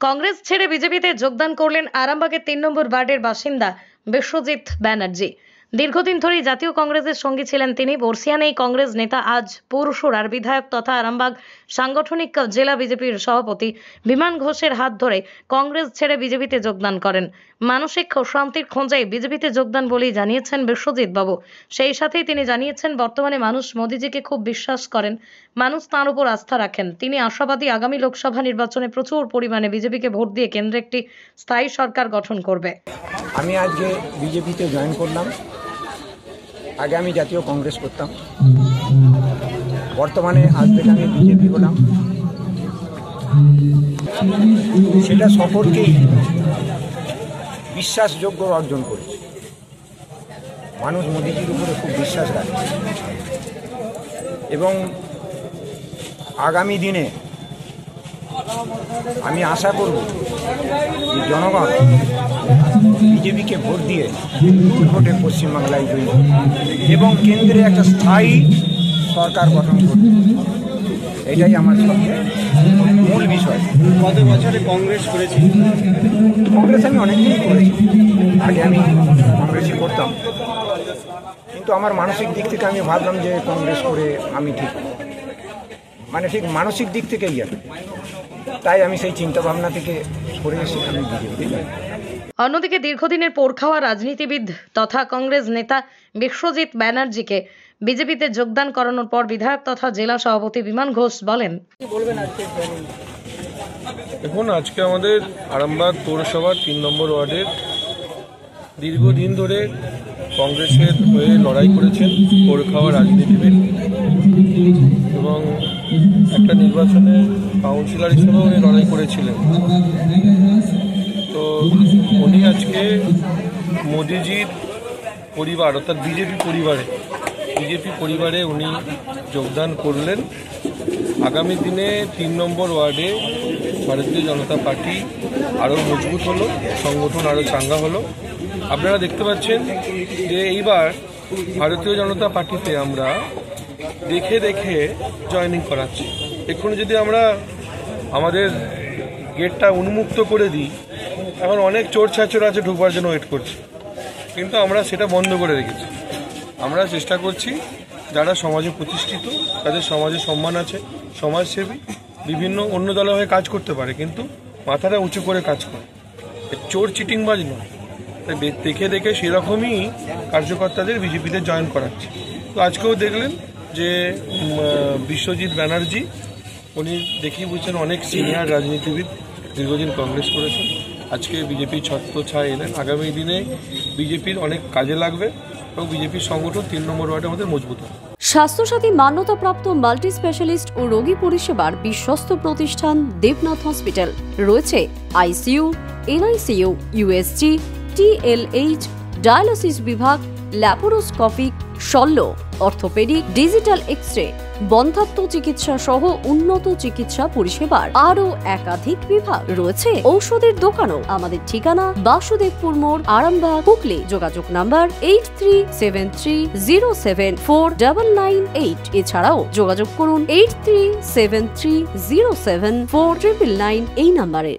কংগ্রেস ছেড়ে বিজেপিতে যোগদান করলেন আরামবাগের ৩ নম্বর ওয়ার্ডের বাসিন্দা বিশ্বজিৎ ব্যানার্জি। দীর্ঘদিন ধরেই জাতীয় কংগ্রেসের সঙ্গী ছিলেন তিনি। বর্ষিয়ান এই কংগ্রেস নেতা আজ পৌরসভার বিধায়ক তথা আরামবাগ সাংগঠনিক জেলা বিজেপির সভাপতি বিমান ঘোষের হাত ধরে কংগ্রেস ছেড়ে বিজেপিতে যোগদান করেন। মানসিক শান্তির খোঁজে বিজেপিতে যোগদান বলেই জানিয়েছেন বিশ্বজিৎ বাবু। সেই সাথেই তিনি জানিয়েছেন, বর্তমানে মানুষ মোদিজিকে খুব বিশ্বাস করেন, মানুষ তাঁর উপর আস্থা রাখেন। তিনি আশাবাদী আগামী লোকসভা নির্বাচনে প্রচুর পরিমাণে বিজেপিকে ভোট দিয়ে কেন্দ্রে একটি স্থায়ী সরকার গঠন করবে। আমি আজকে বিজেপিতে জয়েন করলাম। আগে আমি জাতীয় কংগ্রেস করতাম, বর্তমানে আজ থেকে আমি বিজেপি হলাম। সেটা সকলকেই বিশ্বাসযোগ্য অর্জন করেছে। মানুষ মোদিজির উপরে খুব বিশ্বাস রাখে এবং আগামী দিনে আমি আশা করব যে জনগণ বিজেপিকে ভোট দিয়ে ভোটে পশ্চিমবাংলায় জয়ী এবং কেন্দ্রে একটা স্থায়ী সরকার গঠন করবে। এটাই আমার সবচেয়ে মূল বিষয়। কত বছরে কংগ্রেস করেছি? কংগ্রেস আমি অনেকদিনই করেছি। আগে আমি কংগ্রেসই করতাম, কিন্তু আমার মানসিক দিক থেকে আমি ভাবলাম যে কংগ্রেস করে আমি ঠিক মানসিক দিক থেকেই যাবে। তাই আমি সেই চিন্তাভাবনা থেকে সরে এসে আমি বিজেপিতে যাই। অন্যদিকে দীর্ঘদিনের পোড়খাওয়া রাজনীতিবিদ তথা কংগ্রেস নেতা বিশ্বজিৎ ব্যানার্জিকে বিজেপিতে যোগদান করানোর পর বিধায়ক তথা জেলা সভাপতি বিমান ঘোষ বলেন, দেখুন, আজকে আমাদের আরামবাগ পৌরসভার ৩ নম্বর ওয়ার্ডের দীর্ঘদিন ধরে কংগ্রেসের হয়ে লড়াই করেছেন পোড়খাওয়া রাজনীতিবিদ এবং একটা নির্বাচনে কাউন্সিলর হিসেবেও উনি লড়াই করেছিলেন। তো উনি আজকে মোদিজির পরিবার অর্থাৎ বিজেপি পরিবারে উনি যোগদান করলেন। আগামী দিনে ৩ নম্বর ওয়ার্ডে ভারতীয় জনতা পার্টি আরও মজবুত হলো, সংগঠন আরও চাঙ্গা হলো। আপনারা দেখতে পাচ্ছেন যে এইবার ভারতীয় জনতা পার্টিতে আমরা দেখে দেখে জয়েনিং করাচ্ছি। এক্ষুনি যদি আমরা আমাদের গেটটা উন্মুক্ত করে দিই, এখন অনেক চোর ছাচর আছে ঢুকবার জন্য ওয়েট করছে, কিন্তু আমরা সেটা বন্ধ করে রেখেছি। আমরা চেষ্টা করছি যারা সমাজে প্রতিষ্ঠিত, তাদের সমাজে সম্মান আছে, সমাজসেবী, বিভিন্ন অন্য দলে হয়ে কাজ করতে পারে, কিন্তু মাথাটা উঁচু করে কাজ করে, চোর চিটিংবাজ নয়। তাই দেখে দেখে সেরকমই কার্যকর্তাদের বিজেপিতে জয়েন করাচ্ছে। তো আজকেও দেখলেন যে বিশ্বজিৎ ব্যানার্জি, উনি দেখেই বুঝছেন অনেক সিনিয়র রাজনীতিবিদ, দীর্ঘদিন কংগ্রেস করেছেন, আজকে বিজেপির ছত্রছায়া এলেন। আগামী দিনে বিজেপির অনেক কাজে লাগবে এবং বিজেপির সংগঠন ৩ নম্বর ওয়ার্ডে আমাদের মজবুত হবে। স্বাস্থ্যসাথী মান্যতাপ্রাপ্ত মাল্টি স্পেশালিস্ট ও রোগী পরিষেবার বিশ্বস্ত প্রতিষ্ঠান দেবনাথ হসপিটাল। রয়েছে ICU, NICU, USG, TLH, dialysis বিভাগ, ল্যাপারোস্কোপিক, শল্য, অর্থোপেডিক, ডিজিটাল এক্স-রে, বন্ধ্যাত্ব চিকিৎসা সহ উন্নত চিকিৎসা পরিষেবার আরও একাধিক বিভাগ। রয়েছে ঔষধের দোকানও। আমাদের ঠিকানা বাসুদেবপুর মোড়, আরামবাগ, হুগলি। যোগাযোগ নাম্বার 8373074998। এছাড়াও যোগাযোগ করুন 8373074999 এই নাম্বারে।